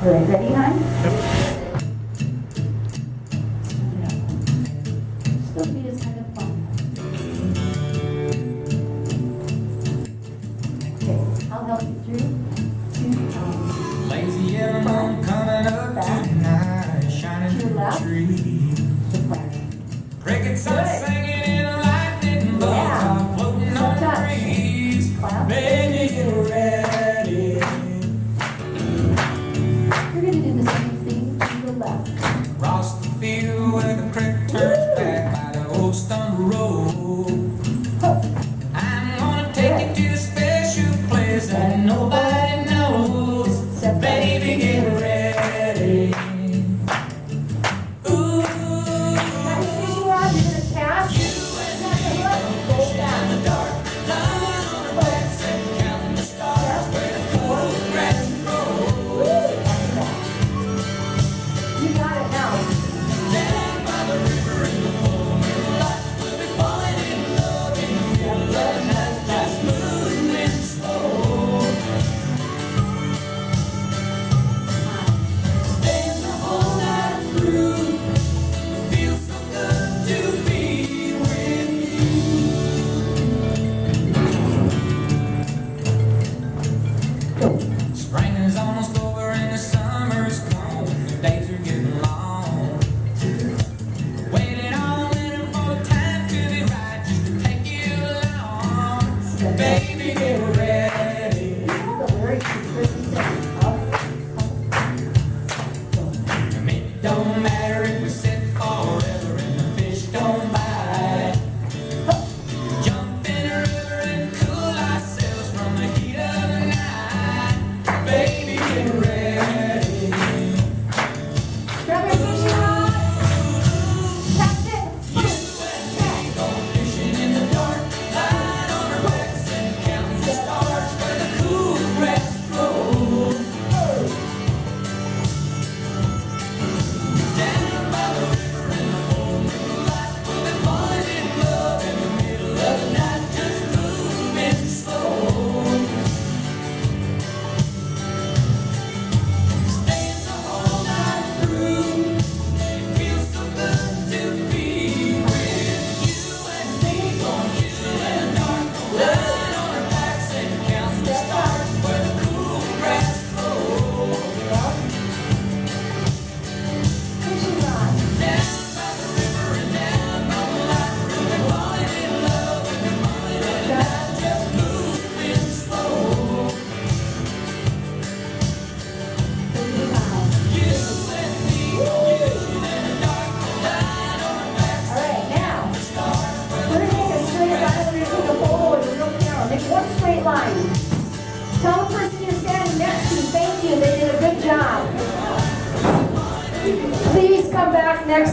All right, ready, hon? Still beat is kind of fun. Okay, I'll help you through. Lazy yellow moon coming up tonight, shining through the trees. Crickets are singing and lightning bugs are floating on the breeze. Baby, get ready. We're going to do the same thing to the left. Across the field where the creek turns back by the old stumble road. I'm gonna take you to a special place that nobody knows. Baby, get ready. Ooh, you got it now. down by the river in the morning light, we'll be falling in love in the middle of the night, just moving slow. Staying the whole night through, feels so good to be with you. Spring is almost over and the summer's gone. The days are getting long. Waiting on little for time to be right, just to take you along. Baby, get ready. The lyrics is pretty simple. It don't matter if we sit forever and the fish don't bite. Jump in the river and cool ourselves from the heat of the night. Baby, get ready. Grab your fishing rod. That's it. Fishing in the dark, lying on our backs and counting the stars where the cool grass grows. Down by the river in the moonlight, we'll be falling in love in the middle of the night, just moving slow. Staying the whole night through, it feels so good to be with you and me. Gonna kiss you in the dark, lying on our backs and counting the stars where the cool grass grows. Fishing rod. Down by the river and down by the light, we'll be falling in love in the morning and night, just moving slow. You and me, fishing in the dark, lying on our backs All right, now, and stars where we're going to take a straight line. We're going to take a photo with a real camera. Make one straight line. Tell the person you're standing next to, thank you. They did a good job. Please come back next